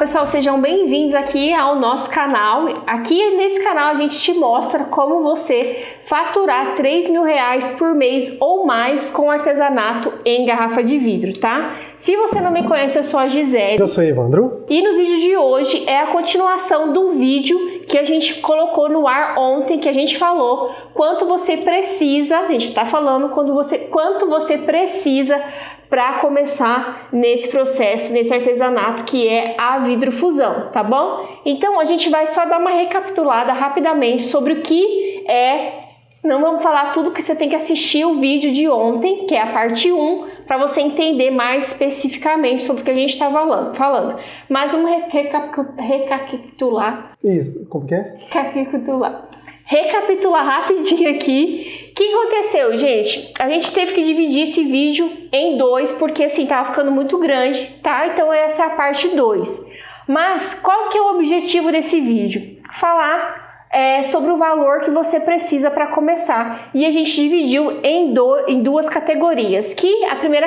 pessoal, sejam bem-vindos aqui ao nosso canal. Aqui nesse canal a gente te mostra como você faturar R$3.000 por mês ou mais com artesanato em garrafa de vidro, tá? Se você não me conhece, eu sou a Gisele. Eu sou o Evandro. E no vídeo de hoje é a continuação do vídeo que a gente colocou no ar ontem, que a gente falou quanto você precisa, a gente tá falando quanto você precisa para começar nesse processo, nesse artesanato que é a vidrofusão, tá bom? Então a gente vai só dar uma recapitulada rapidamente sobre o que é. Não vamos falar tudo, que você tem que assistir o vídeo de ontem, que é a parte 1, para você entender mais especificamente sobre o que a gente está falando. Mas vamos recapitular. Isso, como que é? Recapitular rapidinho aqui. O que aconteceu, gente? A gente teve que dividir esse vídeo em dois, porque assim, tava ficando muito grande, tá? Então essa é a parte 2. Mas qual que é o objetivo desse vídeo? Falar sobre o valor que você precisa para começar. E a gente dividiu em duas categorias, que a primeira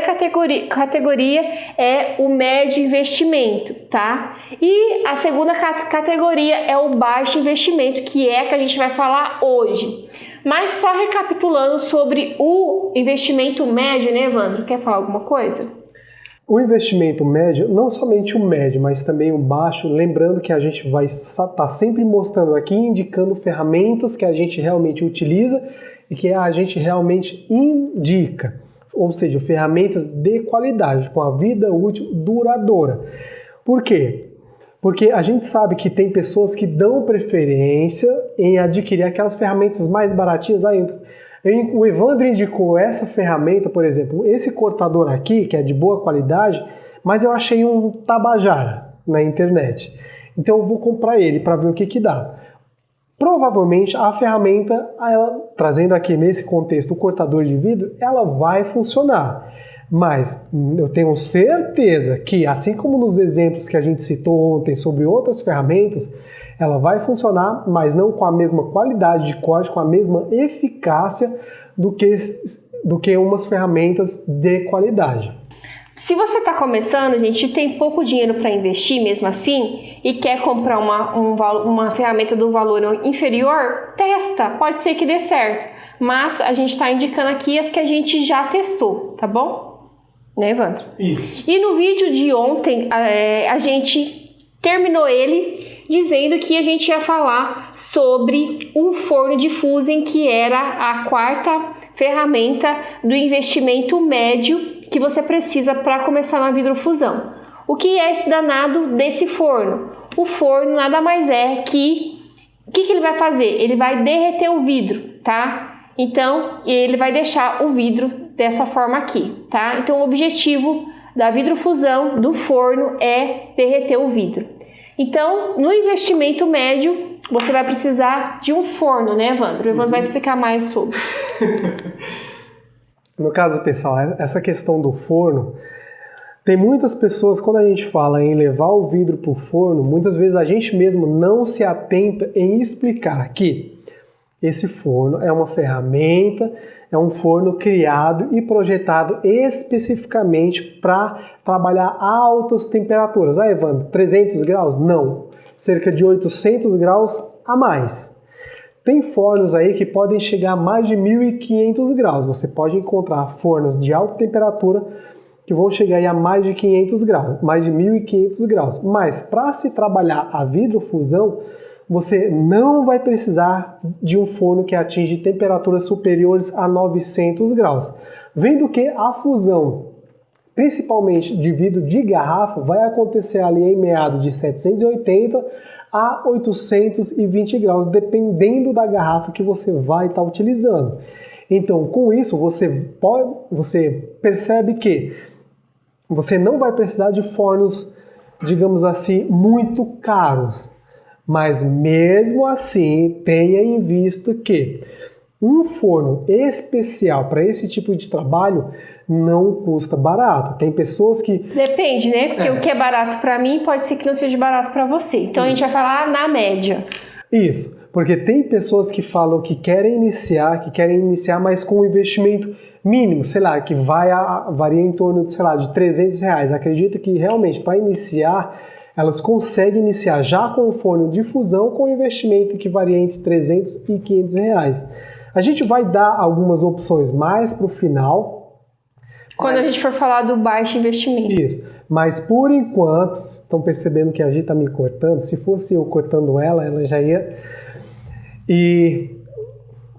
categoria é o médio investimento, tá? E a segunda categoria é o baixo investimento, que é a que a gente vai falar hoje. Mas só recapitulando sobre o investimento médio, né, Evandro? Quer falar alguma coisa? O investimento médio, não somente o médio, mas também o baixo, lembrando que a gente vai estar sempre mostrando aqui, indicando ferramentas que a gente realmente utiliza e que a gente realmente indica, ou seja, ferramentas de qualidade, com a vida útil duradoura. Por quê? Porque a gente sabe que tem pessoas que dão preferência em adquirir aquelas ferramentas mais baratinhas. O Evandro indicou essa ferramenta, por exemplo, esse cortador aqui, que é de boa qualidade, mas eu achei um Tabajara na internet. Então eu vou comprar ele para ver o que dá. Provavelmente a ferramenta, trazendo aqui nesse contexto o cortador de vidro, ela vai funcionar. Mas eu tenho certeza que, assim como nos exemplos que a gente citou ontem sobre outras ferramentas, ela vai funcionar, mas não com a mesma qualidade de corte, com a mesma eficácia do que umas ferramentas de qualidade. Se você está começando, gente, tem pouco dinheiro para investir mesmo assim e quer comprar uma ferramenta do valor inferior, testa, pode ser que dê certo. Mas a gente está indicando aqui as que a gente já testou, tá bom? Né, Evandro? Isso. E no vídeo de ontem, a gente terminou ele dizendo que a gente ia falar sobre um forno de Fusen, que era a quarta ferramenta do investimento médio que você precisa para começar na vidrofusão. O que é esse danado desse forno? O forno nada mais é que... O que ele vai fazer? Ele vai derreter o vidro, tá? Então, ele vai deixar o vidro dessa forma aqui, tá? Então, o objetivo da vidrofusão do forno é derreter o vidro. Então, no investimento médio, você vai precisar de um forno, né, Evandro? O Evandro vai explicar mais sobre. No caso, pessoal, essa questão do forno, tem muitas pessoas, quando a gente fala em levar o vidro para o forno, muitas vezes a gente mesmo não se atenta em explicar que esse forno é uma ferramenta, é um forno criado e projetado especificamente para trabalhar altas temperaturas. Ah, Evandro, 300 graus? Não, cerca de 800 graus a mais. Tem fornos aí que podem chegar a mais de 1.500 graus. Você pode encontrar fornos de alta temperatura que vão chegar aí a mais de 500 graus, mais de 1.500 graus. Mas para se trabalhar a vidrofusão, você não vai precisar de um forno que atinge temperaturas superiores a 900 graus. Vendo que a fusão, principalmente de vidro de garrafa, vai acontecer ali em meados de 780 a 820 graus, dependendo da garrafa que você vai estar utilizando. Então, com isso, você percebe que você não vai precisar de fornos, digamos assim, muito caros. Mas mesmo assim, tenha em vista que um forno especial para esse tipo de trabalho não custa barato. Tem pessoas que... Depende, né? Porque o que é barato para mim pode ser que não seja barato para você. Então a gente vai falar na média. Isso, porque tem pessoas que falam que querem iniciar, mas com um investimento mínimo, sei lá, que varia em torno de, sei lá, de R$300. Acredita que realmente para iniciar elas conseguem iniciar já com o forno de fusão com investimento que varia entre 300 e 500 reais. A gente vai dar algumas opções mais para o final. Quando a gente for falar do baixo investimento. Isso. Mas por enquanto, estão percebendo que a gente está me cortando? Se fosse eu cortando ela já ia... E...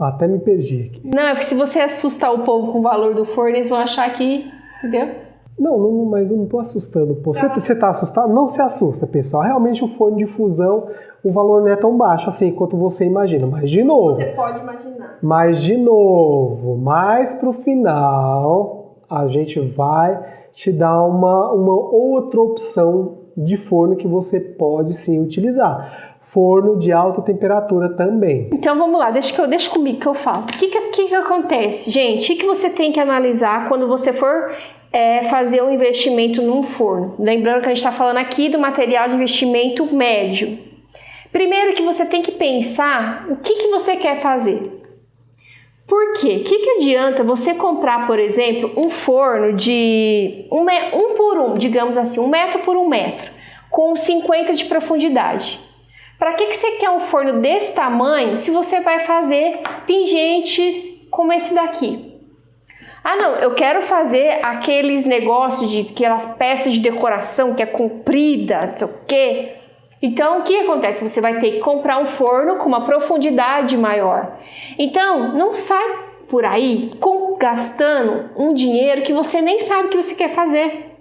até me perdi aqui. Não, é porque se você assustar o povo com o valor do forno, eles vão achar que... Entendeu? Não, mas eu não estou assustando. Pô. Você está assustado? Não se assusta, pessoal. Realmente o forno de fusão, o valor não é tão baixo assim quanto você imagina. Mas de novo... Você pode imaginar. Mas de novo, mais para o final, a gente vai te dar uma outra opção de forno que você pode sim utilizar. Forno de alta temperatura também. Então vamos lá, deixa comigo que eu falo. O que acontece, gente? O que você tem que analisar quando você for fazer um investimento num forno? Lembrando que a gente está falando aqui do material de investimento médio. Primeiro que você tem que pensar o que você quer fazer. Por quê? O que adianta você comprar, por exemplo, um forno de 1 por 1, digamos assim, 1 metro por 1 metro, com 50 de profundidade? Para que você quer um forno desse tamanho se você vai fazer pingentes como esse daqui? Ah não, eu quero fazer aqueles negócios de aquelas peças de decoração que é comprida, não sei o quê. Então, o que acontece? Você vai ter que comprar um forno com uma profundidade maior. Então, não sai por aí gastando um dinheiro que você nem sabe o que você quer fazer.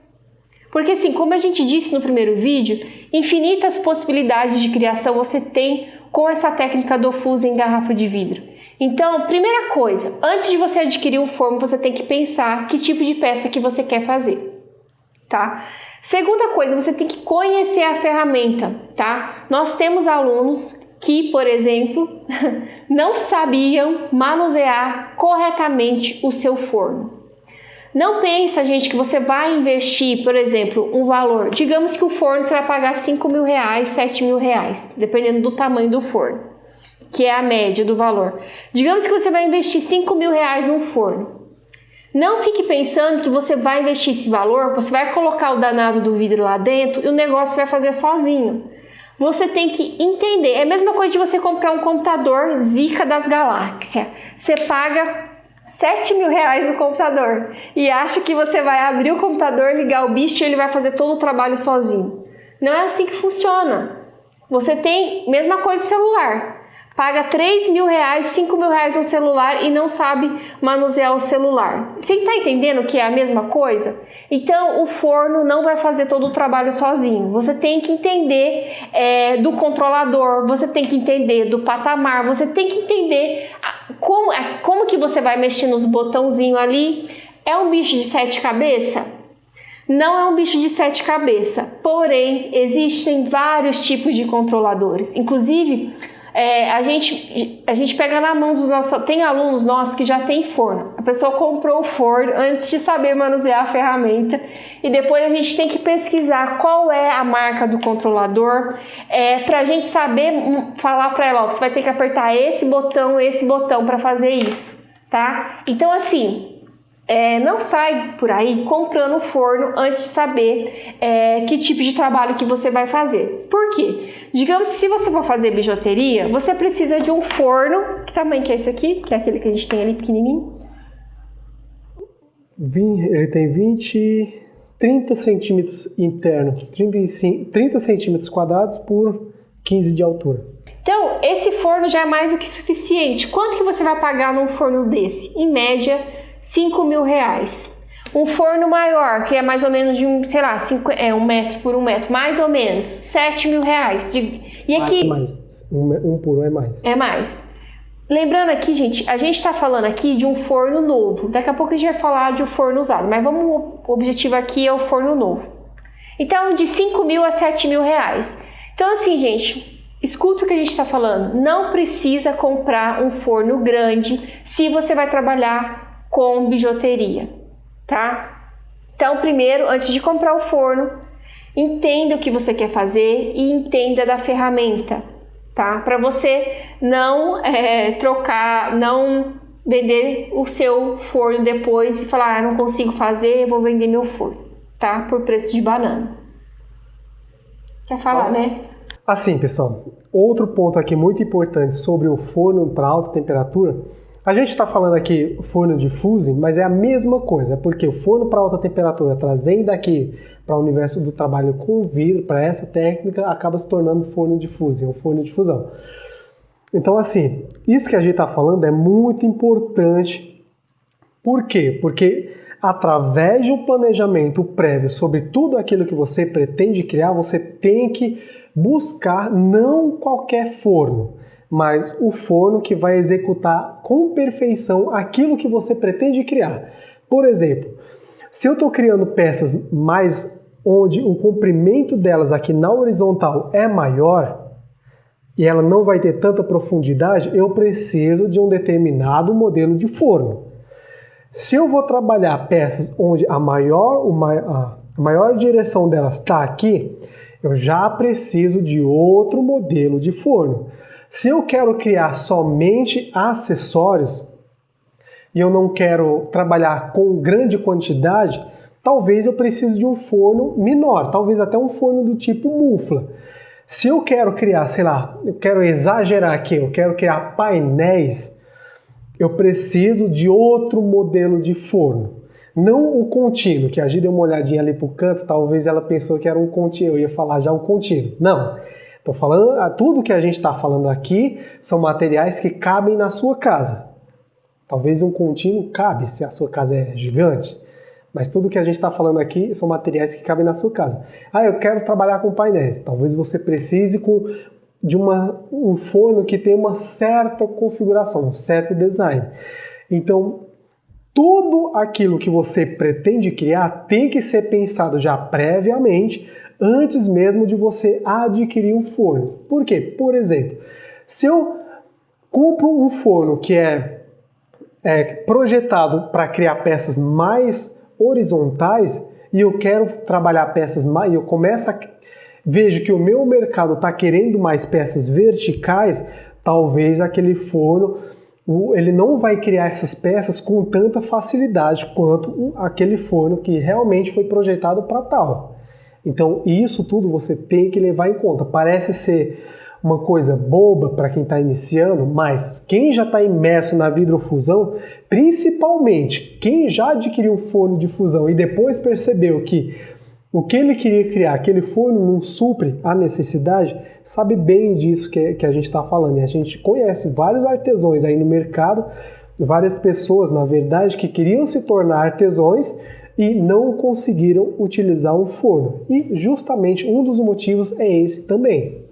Porque assim, como a gente disse no primeiro vídeo, infinitas possibilidades de criação você tem com essa técnica do fuso em garrafa de vidro. Então, primeira coisa, antes de você adquirir um forno, você tem que pensar que tipo de peça que você quer fazer, tá? Segunda coisa, você tem que conhecer a ferramenta, tá? Nós temos alunos que, por exemplo, não sabiam manusear corretamente o seu forno. Não pensa, gente, que você vai investir, por exemplo, um valor. Digamos que o forno você vai pagar R$5.000, R$7.000, dependendo do tamanho do forno, que é a média do valor. Digamos que você vai investir R$5.000 num forno. Não fique pensando que você vai investir esse valor, você vai colocar o danado do vidro lá dentro e o negócio vai fazer sozinho. Você tem que entender. É a mesma coisa de você comprar um computador Zica das galáxias. Você paga R$7.000 no computador e acha que você vai abrir o computador, ligar o bicho e ele vai fazer todo o trabalho sozinho. Não é assim que funciona. Você tem, mesma coisa do celular. Paga R$3.000, R$5.000 no celular e não sabe manusear o celular. Você está entendendo que é a mesma coisa? Então, o forno não vai fazer todo o trabalho sozinho. Você tem que entender do controlador, você tem que entender do patamar, você tem que entender como que você vai mexer nos botãozinhos ali. É um bicho de 7 cabeças? Não é um bicho de 7 cabeças, porém, existem vários tipos de controladores. Inclusive, a gente pega na mão dos nossos... Tem alunos nossos que já tem forno. A pessoa comprou o forno antes de saber manusear a ferramenta e depois a gente tem que pesquisar qual é a marca do controlador para a gente saber falar para ela, ó, você vai ter que apertar esse botão para fazer isso, tá? Então, assim... não sai por aí comprando um forno antes de saber que tipo de trabalho que você vai fazer. Por quê? Digamos que se você for fazer bijuteria, você precisa de um forno. Que tamanho que é esse aqui? Que é aquele que a gente tem ali pequenininho. Ele tem 30 centímetros interno, 30 centímetros quadrados por 15 de altura. Então, esse forno já é mais do que suficiente. Quanto que você vai pagar num forno desse? Em média, R$5.000. Um forno maior, que é mais ou menos de 1 metro por 1 metro, mais ou menos, R$7.000. E aqui... Mais. Um por 1 é mais. É mais. Lembrando aqui, gente, a gente está falando aqui de um forno novo. Daqui a pouco a gente vai falar de um forno usado, mas o objetivo aqui é o forno novo. Então, de R$5.000 a R$7.000. Então, assim, gente... Escuta o que a gente está falando. Não precisa comprar um forno grande se você vai trabalhar com bijuteria, tá? Então, primeiro, antes de comprar o forno, entenda o que você quer fazer e entenda da ferramenta, tá? Para você não não vender o seu forno depois e falar, não consigo fazer, vou vender meu forno, tá? Por preço de banana. Quer falar, né? Assim, pessoal, outro ponto aqui muito importante sobre o forno para alta temperatura, a gente está falando aqui forno de fusing, mas é a mesma coisa, porque o forno para alta temperatura, trazendo aqui para o universo do trabalho com vidro, para essa técnica, acaba se tornando forno de fusing, um forno de fusão. Então, assim, isso que a gente está falando é muito importante. Por quê? Porque através de um planejamento prévio sobre tudo aquilo que você pretende criar, você tem que buscar não qualquer forno, mas o forno que vai executar com perfeição aquilo que você pretende criar. Por exemplo, se eu estou criando peças mais onde o comprimento delas aqui na horizontal é maior e ela não vai ter tanta profundidade, eu preciso de um determinado modelo de forno. Se eu vou trabalhar peças onde a maior direção delas está aqui, eu já preciso de outro modelo de forno. Se eu quero criar somente acessórios e eu não quero trabalhar com grande quantidade, talvez eu precise de um forno menor, talvez até um forno do tipo mufla. Se eu quero criar, sei lá, eu quero exagerar aqui, eu quero criar painéis, eu preciso de outro modelo de forno. Não o contínuo, que a gente deu uma olhadinha ali pro canto, talvez ela pensou que era um contínuo, eu ia falar já o contínuo. Não, estou falando, tudo que a gente está falando aqui são materiais que cabem na sua casa. Talvez um contínuo cabe, se a sua casa é gigante, mas tudo que a gente está falando aqui são materiais que cabem na sua casa. Eu quero trabalhar com painéis. Talvez você precise de um forno que tem uma certa configuração, um certo design. Então, tudo aquilo que você pretende criar tem que ser pensado já previamente, antes mesmo de você adquirir um forno. Por quê? Por exemplo, se eu compro um forno que é projetado para criar peças mais horizontais e eu quero trabalhar peças mais, e eu vejo que o meu mercado está querendo mais peças verticais, talvez aquele forno ele não vai criar essas peças com tanta facilidade quanto aquele forno que realmente foi projetado para tal. Então isso tudo você tem que levar em conta. Parece ser uma coisa boba para quem está iniciando, mas quem já está imerso na vidrofusão, principalmente quem já adquiriu um forno de fusão e depois percebeu que o que ele queria criar, aquele forno não supre a necessidade, sabe bem disso que a gente está falando. E a gente conhece vários artesãos aí no mercado, várias pessoas, na verdade, que queriam se tornar artesãos e não conseguiram utilizar um forno. E justamente um dos motivos é esse também.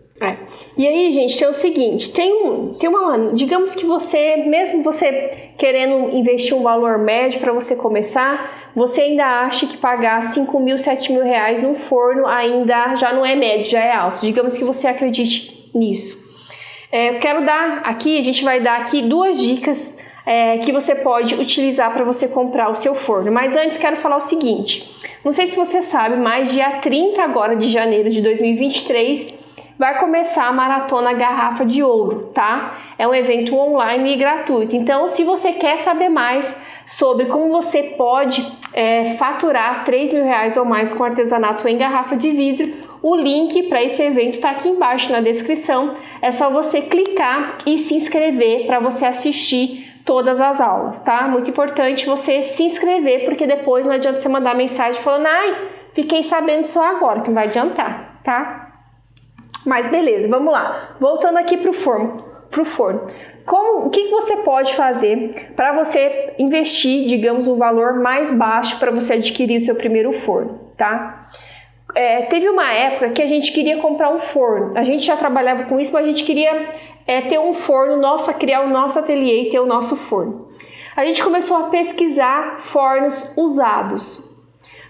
E aí, gente, é o seguinte, digamos que mesmo você querendo investir um valor médio para você começar, você ainda acha que pagar 5 mil, 7 mil reais num forno ainda já não é médio, já é alto. Digamos que você acredite nisso. Eu quero dar aqui, a gente vai dar aqui 2 dicas que você pode utilizar para você comprar o seu forno. Mas antes quero falar o seguinte, não sei se você sabe, mas dia 30 agora de janeiro de 2023 vai começar a Maratona Garrafa de Ouro, tá? É um evento online e gratuito. Então, se você quer saber mais sobre como você pode faturar 3 mil reais ou mais com artesanato em garrafa de vidro, o link para esse evento está aqui embaixo na descrição. É só você clicar e se inscrever para você assistir todas as aulas, tá? Muito importante você se inscrever, porque depois não adianta você mandar mensagem falando fiquei sabendo só agora, que não vai adiantar, tá? Mas beleza, vamos lá. Voltando aqui pro forno. O que você pode fazer para você investir, digamos, um valor mais baixo para você adquirir o seu primeiro forno, tá? Teve uma época que a gente queria comprar um forno. A gente já trabalhava com isso, mas a gente queria ter um forno nosso, criar o nosso ateliê e ter o nosso forno. A gente começou a pesquisar fornos usados.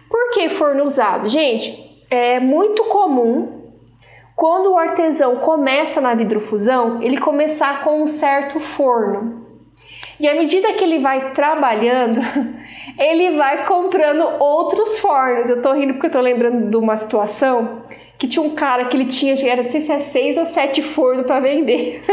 Por que forno usado? Gente, é muito comum quando o artesão começa na vidrofusão, ele começar com um certo forno. E à medida que ele vai trabalhando, ele vai comprando outros fornos. Eu tô rindo porque eu tô lembrando de uma situação que tinha um cara que ele tinha, não sei se é 6 ou 7 fornos para vender.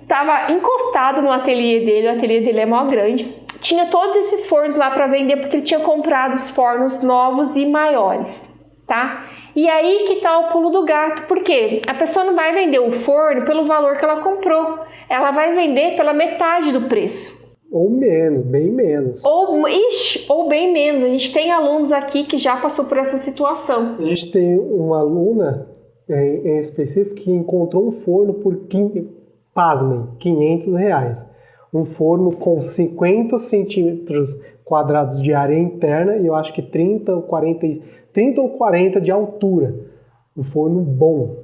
Tava encostado no ateliê dele, o ateliê dele é mó grande. Tinha todos esses fornos lá para vender porque ele tinha comprado os fornos novos e maiores, tá? E aí que tá o pulo do gato, porque a pessoa não vai vender o forno pelo valor que ela comprou, ela vai vender pela metade do preço. Ou menos, bem menos. Ou bem menos. A gente tem alunos aqui que já passou por essa situação. A gente tem uma aluna em específico que encontrou um forno por, pasmem, R$500. Um forno com 50 centímetros quadrados de área interna e eu acho que 30 ou 40 de altura. Um forno bom.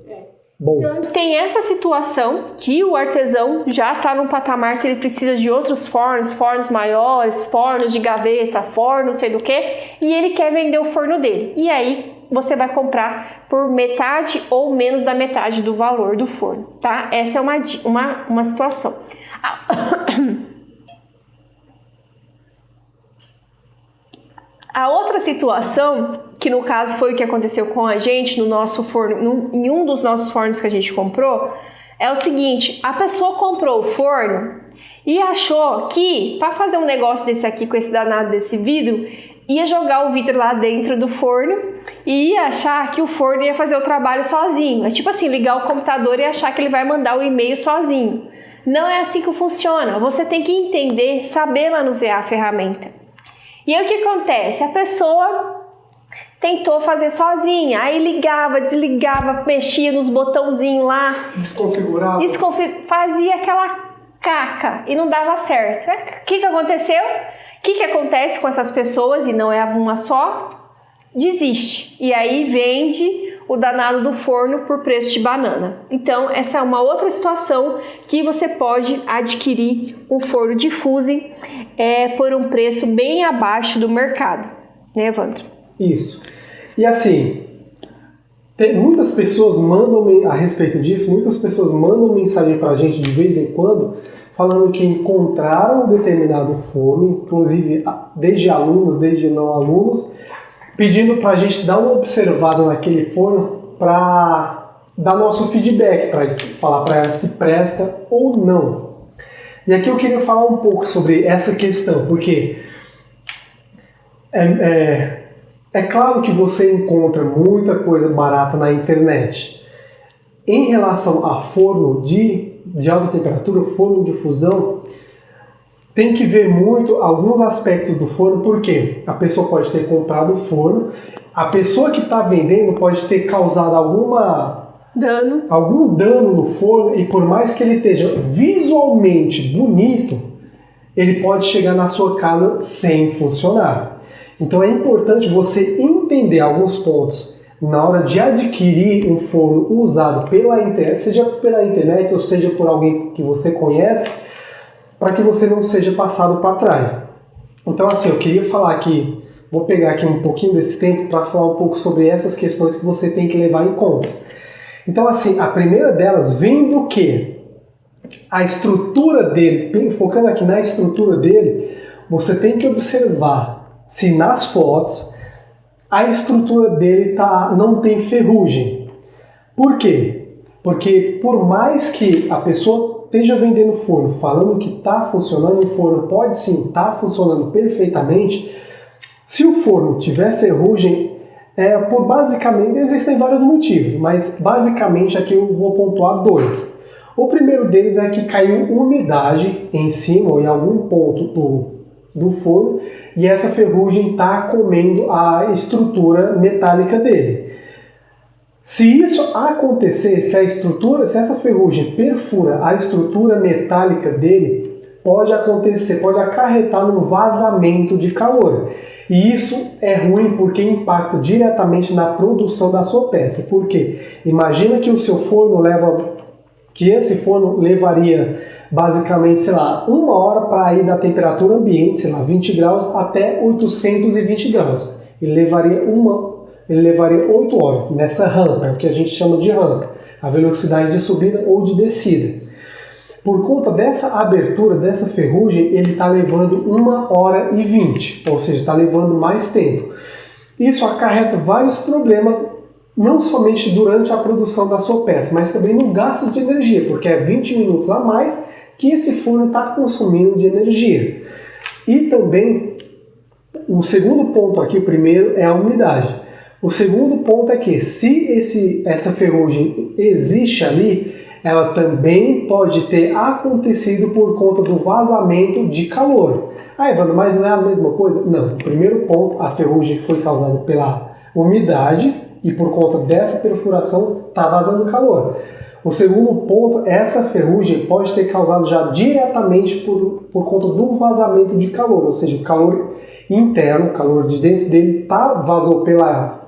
Bom. Então, tem essa situação que o artesão já está num patamar que ele precisa de outros fornos maiores, fornos de gaveta, forno não sei do que, e ele quer vender o forno dele. E aí você vai comprar por metade ou menos da metade do valor do forno, tá? Essa é uma situação. A outra situação, que no caso foi o que aconteceu com a gente no nosso forno, em um dos nossos fornos que a gente comprou, é o seguinte: a pessoa comprou o forno e achou que para fazer um negócio desse aqui com esse danado desse vidro, ia jogar o vidro lá dentro do forno e ia achar que o forno ia fazer o trabalho sozinho. É tipo assim, ligar o computador e achar que ele vai mandar o e-mail sozinho. Não é assim que funciona. Você tem que entender, saber manusear a ferramenta. E aí o que acontece? A pessoa tentou fazer sozinha, aí ligava, desligava, mexia nos botãozinhos lá, desconfigurava, fazia aquela caca e não dava certo. O que aconteceu? O que acontece com essas pessoas, e não é uma só? Desiste. E aí vende o danado do forno por preço de banana. Então, essa é uma outra situação que você pode adquirir um forno de Fusen por um preço bem abaixo do mercado. Né, Evandro? Isso. E assim, muitas pessoas mandam, a respeito disso, muitas pessoas mandam mensagem pra gente de vez em quando, falando que encontraram um determinado forno, inclusive desde alunos, desde não alunos, pedindo para a gente dar uma observada naquele forno para dar nosso feedback, para falar para ela se presta ou não. E aqui eu queria falar um pouco sobre essa questão, porque é claro que você encontra muita coisa barata na internet. Em relação a forno de alta temperatura, forno de fusão, tem que ver muito alguns aspectos do forno, porque a pessoa pode ter comprado o forno, a pessoa que está vendendo pode ter causado algum dano no forno, e por mais que ele esteja visualmente bonito, ele pode chegar na sua casa sem funcionar. Então é importante você entender alguns pontos na hora de adquirir um forno usado pela internet, seja pela internet ou seja por alguém que você conhece, para que você não seja passado para trás. Então assim, eu queria falar aqui, vou pegar aqui um pouquinho desse tempo para falar um pouco sobre essas questões que você tem que levar em conta. Então assim, a primeira delas vem do que? A estrutura dele, focando aqui na estrutura dele, você tem que observar se nas fotos a estrutura dele não tem ferrugem. Por quê? Porque por mais que a pessoa esteja vendendo forno, falando que está funcionando, o forno pode sim estar funcionando perfeitamente, se o forno tiver ferrugem, basicamente existem vários motivos, mas basicamente aqui eu vou pontuar dois. O primeiro deles é que caiu umidade em cima ou em algum ponto do forno e essa ferrugem está comendo a estrutura metálica dele. Se isso acontecer, se essa ferrugem perfura a estrutura metálica dele, pode acarretar num vazamento de calor. E isso é ruim porque impacta diretamente na produção da sua peça. Por quê? Imagina que esse forno levaria basicamente, sei lá, 1 hora para ir da temperatura ambiente, sei lá, 20 graus até 820 graus. Ele levaria 8 horas nessa rampa, é o que a gente chama de rampa, a velocidade de subida ou de descida. Por conta dessa abertura, dessa ferrugem, ele está levando 1h20, ou seja, está levando mais tempo. Isso acarreta vários problemas, não somente durante a produção da sua peça, mas também no gasto de energia, porque é 20 minutos a mais que esse forno está consumindo de energia. E também, o segundo ponto aqui, o primeiro, é a umidade. O segundo ponto é que se essa ferrugem existe ali, ela também pode ter acontecido por conta do vazamento de calor. Ah, Evandro, mas não é a mesma coisa? Não. O primeiro ponto, a ferrugem foi causada pela umidade e por conta dessa perfuração está vazando calor. O segundo ponto, essa ferrugem pode ter causado já diretamente por conta do vazamento de calor, ou seja, o calor interno, o calor de dentro dele vazou pela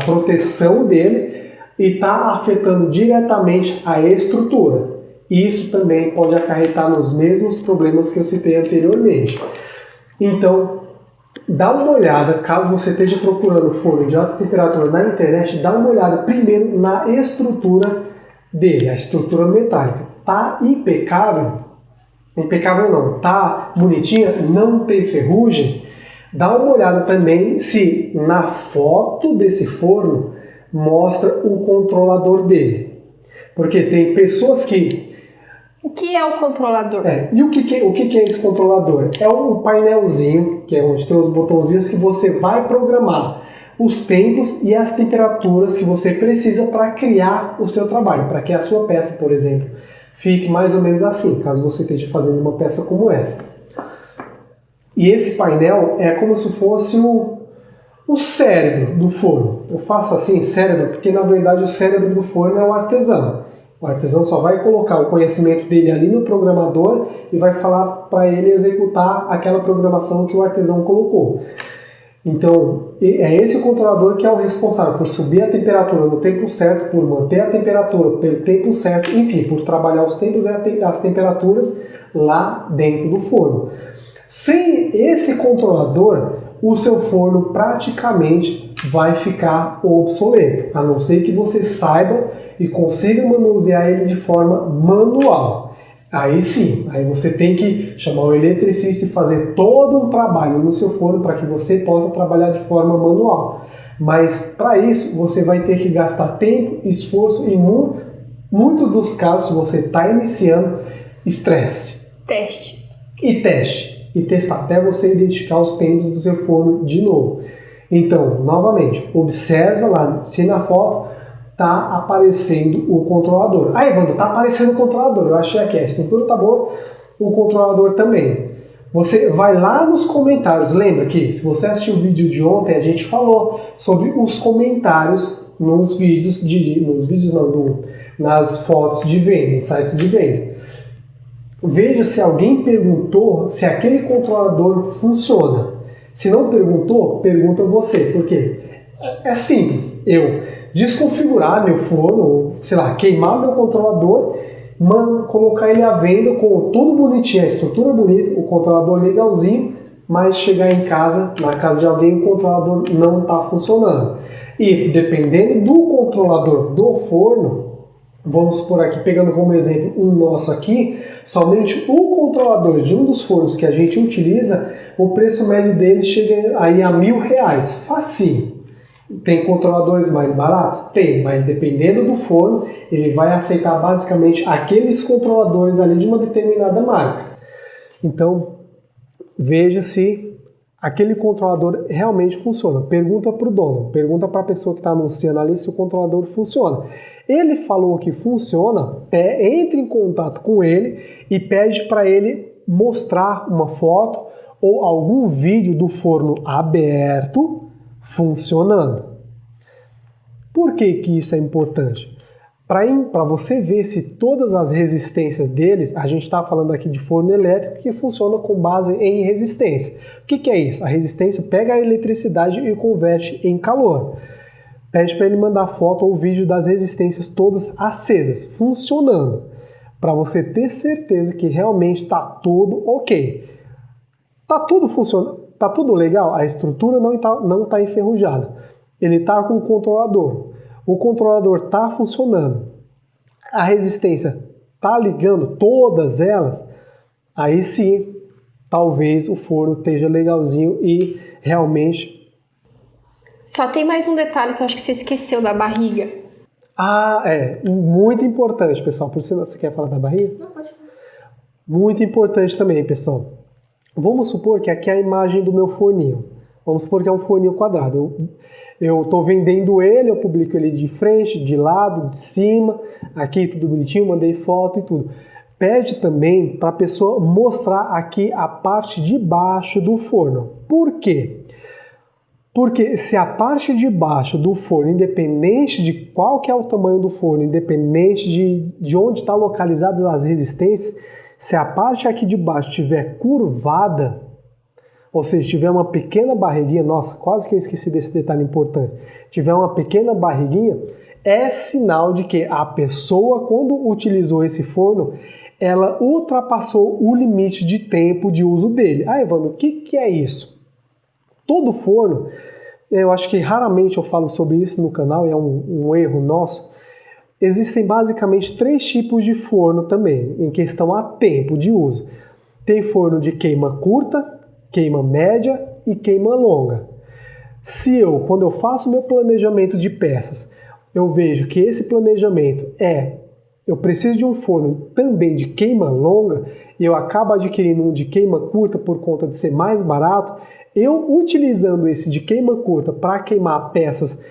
proteção dele e está afetando diretamente a estrutura. Isso também pode acarretar nos mesmos problemas que eu citei anteriormente. Então, dá uma olhada, caso você esteja procurando forno de alta temperatura na internet, dá uma olhada primeiro na estrutura dele, a estrutura metálica. Tá impecável? Impecável não, tá bonitinha? Não tem ferrugem? Dá uma olhada também se na foto desse forno mostra o controlador dele. Porque tem pessoas que... O que é o controlador? E o que é esse controlador? É um painelzinho, que é onde tem os botãozinhos que você vai programar os tempos e as temperaturas que você precisa para criar o seu trabalho, para que a sua peça, por exemplo, fique mais ou menos assim, caso você esteja fazendo uma peça como essa. E esse painel é como se fosse o cérebro do forno. Eu faço assim, cérebro, porque na verdade o cérebro do forno é o artesão. O artesão só vai colocar o conhecimento dele ali no programador e vai falar para ele executar aquela programação que o artesão colocou. Então, é esse o controlador que é o responsável por subir a temperatura no tempo certo, por manter a temperatura pelo tempo certo, enfim, por trabalhar os tempos e as temperaturas lá dentro do forno. Sem esse controlador, o seu forno praticamente vai ficar obsoleto, a não ser que você saiba e consiga manusear ele de forma manual. Aí sim, aí você tem que chamar o eletricista e fazer todo um trabalho no seu forno para que você possa trabalhar de forma manual. Mas para isso você vai ter que gastar tempo, esforço e muitos dos casos, se você está iniciando, estresse. Testes. E teste. E testar até você identificar os tempos do seu forno de novo. Então, novamente, observa lá se na foto está aparecendo o controlador. Ah, Evandro, está aparecendo o controlador. Eu achei aqui, a estrutura está boa, o controlador também. Você vai lá nos comentários. Lembra que se você assistiu o vídeo de ontem, a gente falou sobre os comentários nas fotos de venda, em sites de venda. Veja se alguém perguntou se aquele controlador funciona. Se não perguntou, pergunta você. Por quê? É simples. Eu desconfigurar meu forno, sei lá, queimar meu controlador, colocar ele à venda com tudo bonitinho, a estrutura bonita, o controlador legalzinho, mas chegar em casa, na casa de alguém, o controlador não está funcionando. E dependendo do controlador do forno, vamos por aqui, pegando como exemplo um nosso aqui, somente o controlador de um dos fornos que a gente utiliza, o preço médio dele chega aí a R$1.000, facinho. Tem controladores mais baratos? Tem, mas dependendo do forno, ele vai aceitar basicamente aqueles controladores ali de uma determinada marca. Então, veja se aquele controlador realmente funciona. Pergunta para o dono, pergunta para a pessoa que está anunciando ali se o controlador funciona. Ele falou que funciona, entre em contato com ele e pede para ele mostrar uma foto ou algum vídeo do forno aberto funcionando. Por que isso é importante? Para você ver se todas as resistências deles, a gente está falando aqui de forno elétrico que funciona com base em resistência. O que é isso? A resistência pega a eletricidade e converte em calor. Pede para ele mandar foto ou vídeo das resistências todas acesas, funcionando, para você ter certeza que realmente está tudo ok. Está tudo funcionando, está tudo legal, a estrutura não está enferrujada. Ele está com o controlador está funcionando, a resistência está ligando todas elas, aí sim, talvez o forno esteja legalzinho e realmente... Só tem mais um detalhe que eu acho que você esqueceu da barriga. Ah, muito importante, pessoal. Por sinal, você quer falar da barriga? Não, pode falar. Muito importante também, pessoal. Vamos supor que aqui é a imagem do meu forninho. Vamos supor que é um forninho quadrado. Eu estou vendendo ele, eu publico ele de frente, de lado, de cima, aqui tudo bonitinho, mandei foto e tudo. Pede também para a pessoa mostrar aqui a parte de baixo do forno. Por quê? Porque se a parte de baixo do forno, independente de qual que é o tamanho do forno, independente de onde está localizadas as resistências, se a parte aqui de baixo estiver curvada, ou seja, tiver uma pequena barriguinha, nossa, quase que eu esqueci desse detalhe importante, tiver uma pequena barriguinha, é sinal de que a pessoa, quando utilizou esse forno, ela ultrapassou o limite de tempo de uso dele. Ah, Evandro, o que é isso? Todo forno, eu acho que raramente eu falo sobre isso no canal, é um erro nosso. Existem basicamente 3 tipos de forno também, em questão a tempo de uso. Tem forno de queima curta, queima média e queima longa. Se quando eu faço meu planejamento de peças, eu vejo que esse planejamento eu preciso de um forno também de queima longa e eu acabo adquirindo um de queima curta por conta de ser mais barato, eu utilizando esse de queima curta para queimar peças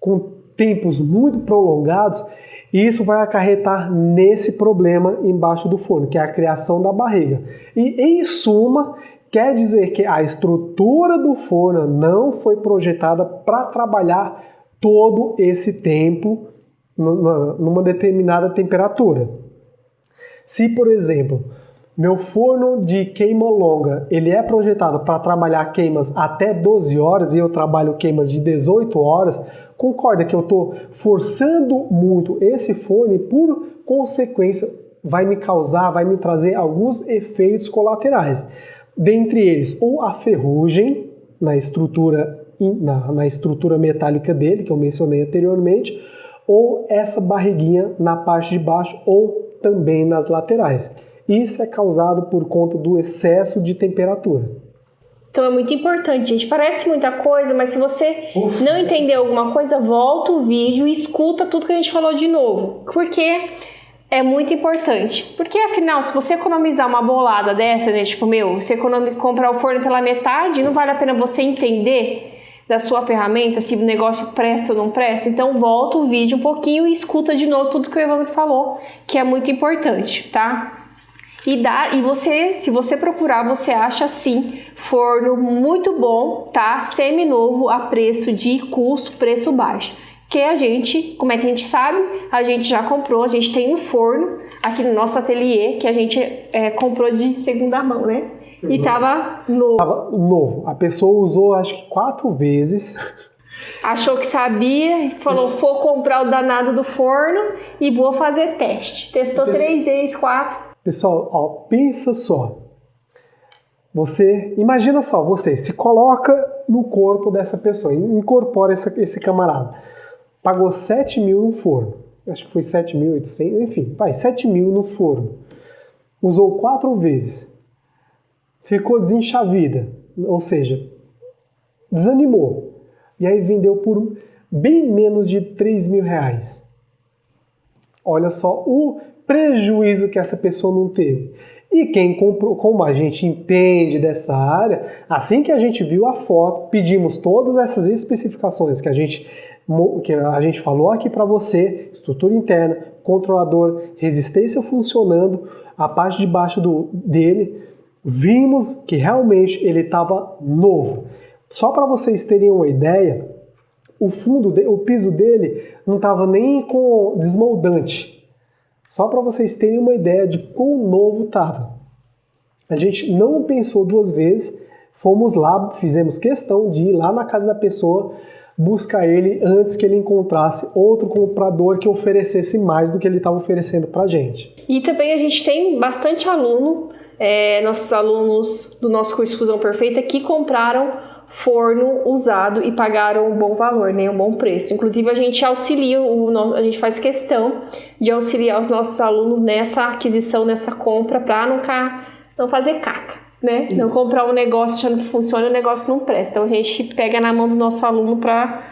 com tempos muito prolongados, isso vai acarretar nesse problema embaixo do forno, que é a criação da barriga. E em suma, quer dizer que a estrutura do forno não foi projetada para trabalhar todo esse tempo numa determinada temperatura. Se, por exemplo, meu forno de queima longa, ele é projetado para trabalhar queimas até 12 horas e eu trabalho queimas de 18 horas, concorda que eu estou forçando muito esse forno e, por consequência, vai me trazer alguns efeitos colaterais. Dentre eles, ou a ferrugem na estrutura metálica dele, que eu mencionei anteriormente, ou essa barriguinha na parte de baixo ou também nas laterais. Isso é causado por conta do excesso de temperatura. Então é muito importante, gente. Parece muita coisa, mas se você não entender alguma coisa, volta o vídeo e escuta tudo que a gente falou de novo. Porque é muito importante. Porque afinal, se você economizar uma bolada dessa, né? Tipo, você comprar o forno pela metade, não vale a pena você entender da sua ferramenta, se o negócio presta ou não presta. Então volta o vídeo um pouquinho e escuta de novo tudo que o Evandro falou, que é muito importante, tá? E você, se você procurar, você acha sim forno muito bom, tá? Semi-novo a preço de custo, preço baixo. Que a gente, como é que a gente sabe? A gente já comprou, a gente tem um forno aqui no nosso ateliê que a gente comprou de segunda mão, né? E tava novo. Tava novo. A pessoa usou acho que 4 vezes. Achou que sabia, falou, vou comprar o danado do forno e vou fazer teste. Testou 3 vezes, 4. Pessoal, pensa só. Imagina só, você se coloca no corpo dessa pessoa, incorpora esse camarada. Pagou 7 mil no forno. Acho que foi 7.800, enfim, 7 mil no forno. Usou 4 vezes. Ficou desenchavida, ou seja, desanimou. E aí vendeu por bem menos de 3 mil reais. Olha só o prejuízo que essa pessoa não teve. E quem comprou, como a gente entende dessa área, assim que a gente viu a foto, pedimos todas essas especificações que a gente falou aqui para você, estrutura interna, controlador, resistência funcionando, a parte de baixo dele, vimos que realmente ele estava novo. Só para vocês terem uma ideia, o piso dele não estava nem com desmoldante. Só para vocês terem uma ideia de quão novo estava. A gente não pensou 2 vezes, fomos lá, fizemos questão de ir lá na casa da pessoa, buscar ele antes que ele encontrasse outro comprador que oferecesse mais do que ele estava oferecendo para a gente. E também a gente tem bastante aluno, nossos alunos do nosso curso Fusão Perfeita, que compraram forno usado e pagaram um bom valor, né, um bom preço. Inclusive a gente auxilia, a gente faz questão de auxiliar os nossos alunos nessa aquisição, nessa compra, para não fazer caca, né? Isso. Não comprar um negócio achando que funciona e o negócio não presta. Então a gente pega na mão do nosso aluno para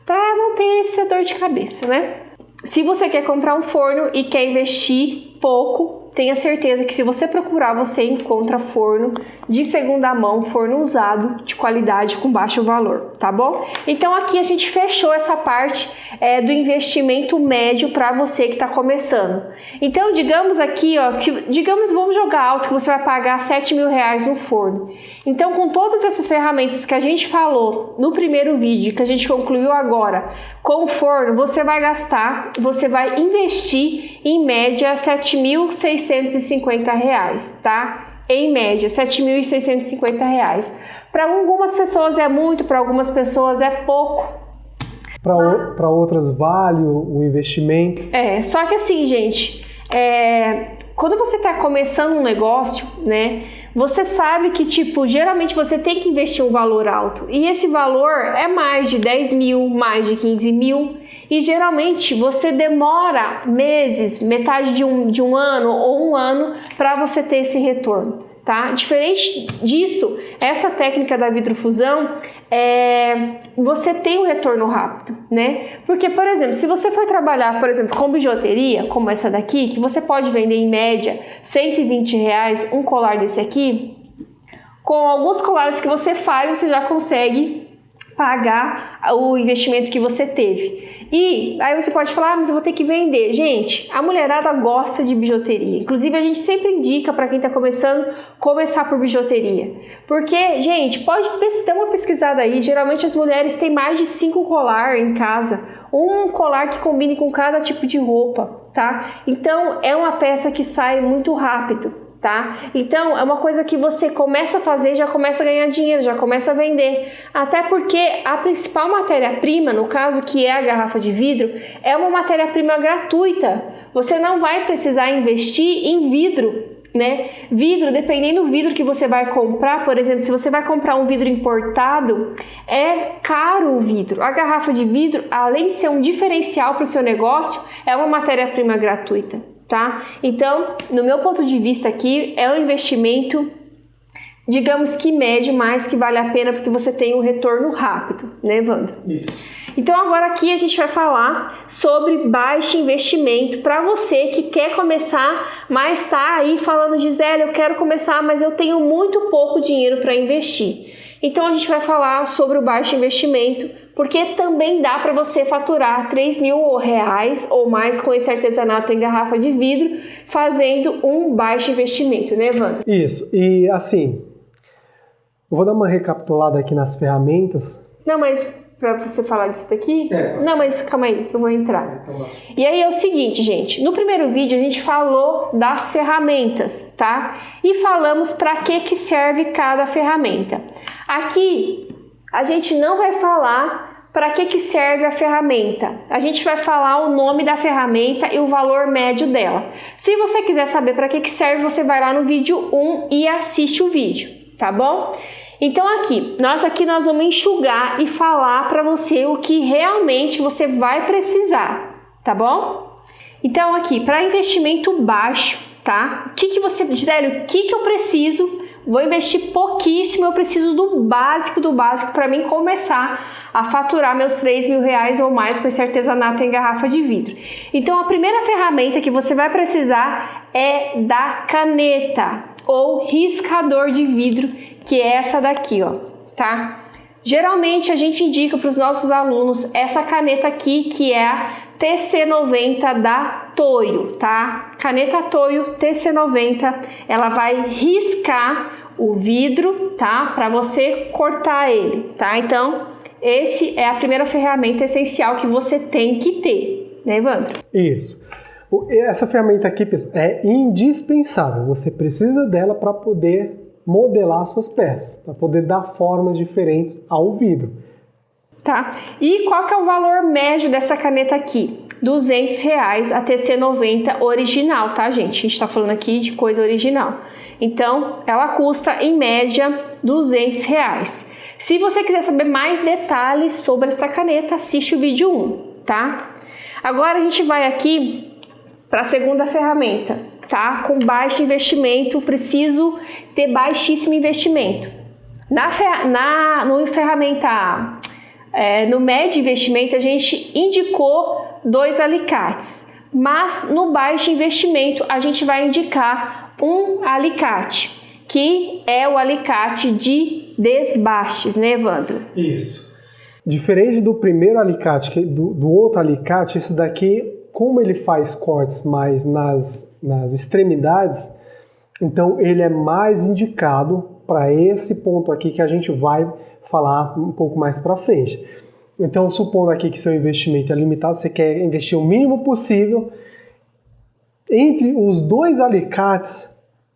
não ter essa dor de cabeça, né? Se você quer comprar um forno e quer investir pouco, tenha certeza que se você procurar, você encontra forno de segunda mão, forno usado, de qualidade, com baixo valor, tá bom? Então aqui a gente fechou essa parte do investimento médio para você que está começando. Então digamos aqui, ó, digamos, vamos jogar alto que você vai pagar R$7.000 no forno. Então com todas essas ferramentas que a gente falou no primeiro vídeo, que a gente concluiu agora, com o forno, você vai investir em média R$7.650, tá? Em média, R$7.650. Para algumas pessoas é muito, para algumas pessoas é pouco. Para outras vale o investimento. Só que assim, gente, quando você está começando um negócio, né? Você sabe que, tipo, geralmente você tem que investir um valor alto. E esse valor é mais de 10 mil, mais de 15 mil. E geralmente você demora meses, metade de um ano ou um ano para você ter esse retorno, tá? Diferente disso, essa técnica da vidrofusão, você tem um retorno rápido, né? Porque, por exemplo, se você for trabalhar, por exemplo, com bijuteria, como essa daqui, que você pode vender em média R$120 um colar desse aqui, com alguns colares que você faz, você já consegue pagar o investimento que você teve. E aí você pode falar, mas eu vou ter que vender. Gente, a mulherada gosta de bijuteria. Inclusive, a gente sempre indica para quem está começando, começar por bijuteria. Porque, gente, pode dar uma pesquisada aí. Geralmente as mulheres têm mais de 5 colar em casa. Um colar que combine com cada tipo de roupa, tá? Então, é uma peça que sai muito rápido. Tá? Então, é uma coisa que você começa a fazer, já começa a ganhar dinheiro, já começa a vender. Até porque a principal matéria-prima, no caso que é a garrafa de vidro, é uma matéria-prima gratuita. Você não vai precisar investir em vidro, né? Vidro, dependendo do vidro que você vai comprar, por exemplo, se você vai comprar um vidro importado, é caro o vidro. A garrafa de vidro, além de ser um diferencial para o seu negócio, é uma matéria-prima gratuita. Tá? Então, no meu ponto de vista aqui, é um investimento, digamos que médio, mas que vale a pena porque você tem um retorno rápido, né, Wanda? Isso. Então, agora aqui a gente vai falar sobre baixo investimento para você que quer começar, mas está aí falando, Gisele, eu quero começar, mas eu tenho muito pouco dinheiro para investir. Então, a gente vai falar sobre o baixo investimento, porque também dá para você faturar R$3.000 ou mais com esse artesanato em garrafa de vidro, fazendo um baixo investimento, né, Wanda? Isso, e assim, eu vou dar uma recapitulada aqui nas ferramentas. Não, mas para você falar disso daqui? Não, mas calma aí, que eu vou entrar. Então, e aí é o seguinte, gente, no primeiro vídeo a gente falou das ferramentas, tá? E falamos para que serve cada ferramenta. Aqui a gente não vai falar para que serve a ferramenta. A gente vai falar o nome da ferramenta e o valor médio dela. Se você quiser saber para que serve, você vai lá no vídeo 1 e assiste o vídeo, tá bom? Então aqui nós vamos enxugar e falar para você o que realmente você vai precisar, tá bom? Então aqui, para investimento baixo, tá? O que você, Gisele, o que eu preciso? Vou investir pouquíssimo, eu preciso do básico para mim começar a faturar meus R$3.000 ou mais com esse artesanato em garrafa de vidro. Então a primeira ferramenta que você vai precisar é da caneta ou riscador de vidro, que é essa daqui, ó, tá? Geralmente a gente indica para os nossos alunos essa caneta aqui, que é a TC90 da Toyo, tá? Caneta Toyo TC90, ela vai riscar o vidro, tá? Para você cortar ele, tá? Então, esse é a primeira ferramenta essencial que você tem que ter, né, Evandro? Isso. Essa ferramenta aqui, pessoal, é indispensável. Você precisa dela para poder modelar suas peças, para poder dar formas diferentes ao vidro. Tá? E qual que é o valor médio dessa caneta aqui? R$200 a TC90 original, tá, gente? A gente tá falando aqui de coisa original. Então, ela custa, em média, R$200. Se você quiser saber mais detalhes sobre essa caneta, assiste o vídeo 1, tá? Agora a gente vai aqui para a segunda ferramenta, tá? Com baixo investimento, preciso ter baixíssimo investimento. No médio investimento, a gente indicou 2 alicates. Mas no baixo investimento a gente vai indicar um alicate, que é o alicate de desbastes, né, Evandro? Isso. Diferente do primeiro alicate, do outro alicate, esse daqui, como ele faz cortes mais nas extremidades, então ele é mais indicado para esse ponto aqui que a gente vai falar um pouco mais para frente. Então, supondo aqui que seu investimento é limitado, você quer investir o mínimo possível, entre os dois alicates,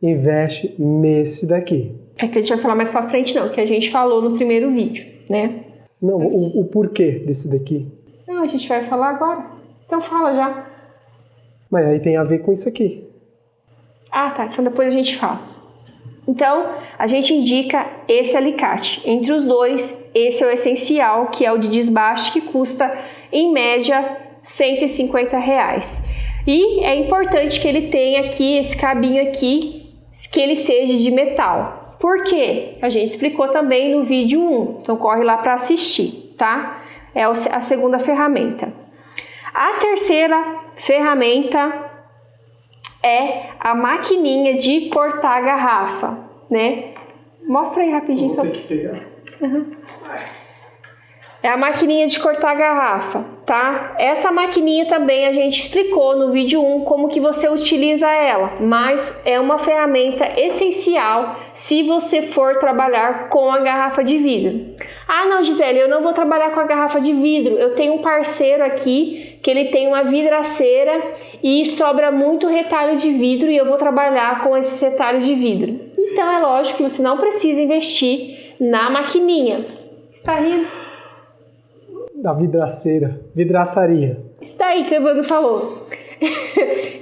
investe nesse daqui. É que a gente vai falar mais para frente não, que a gente falou no primeiro vídeo, né? Não, o porquê desse daqui. Não, a gente vai falar agora. Então fala já. Mas aí tem a ver com isso aqui. Ah, tá. Então depois a gente fala. Então, a gente indica esse alicate. Entre os dois, esse é o essencial, que é o de desbaste, que custa, em média, R$150. E é importante que ele tenha aqui, esse cabinho aqui, que ele seja de metal. Por quê? A gente explicou também no vídeo 1, então corre lá para assistir, tá? É a segunda ferramenta. A terceira ferramenta é a maquininha de cortar a garrafa, né? Mostra aí rapidinho. Vou ter que pegar. Uhum. É a maquininha de cortar a garrafa, tá? Essa maquininha também a gente explicou no vídeo 1 como que você utiliza ela, mas é uma ferramenta essencial se você for trabalhar com a garrafa de vidro. Ah, não, Gisele, eu não vou trabalhar com a garrafa de vidro. Eu tenho um parceiro aqui que ele tem uma vidraceira e sobra muito retalho de vidro e eu vou trabalhar com esses retalhos de vidro. Então é lógico que você não precisa investir na maquininha. Está rindo? Da vidraçaria. Isso daí que o Evandro falou.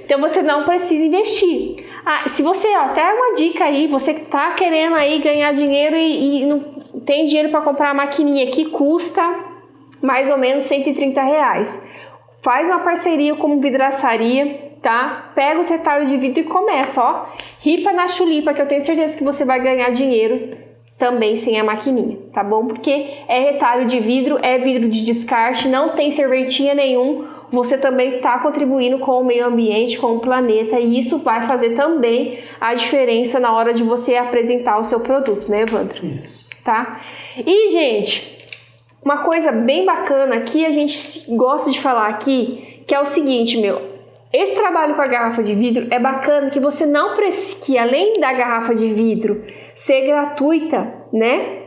Então você não precisa investir. Ah, se você, até uma dica aí, você tá querendo aí ganhar dinheiro e não tem dinheiro para comprar a maquininha que custa mais ou menos R$130. Faz uma parceria com vidraçaria, tá? Pega os retalhos de vidro e começa, ó. Ripa na chulipa, que eu tenho certeza que você vai ganhar dinheiro também sem a maquininha, tá bom? Porque é retalho de vidro, é vidro de descarte, não tem serventia nenhum, você também está contribuindo com o meio ambiente, com o planeta, e isso vai fazer também a diferença na hora de você apresentar o seu produto, né, Evandro? Isso. Tá? E, gente, uma coisa bem bacana que a gente gosta de falar aqui, que é o seguinte, esse trabalho com a garrafa de vidro é bacana que você não precisa, que além da garrafa de vidro ser gratuita, né?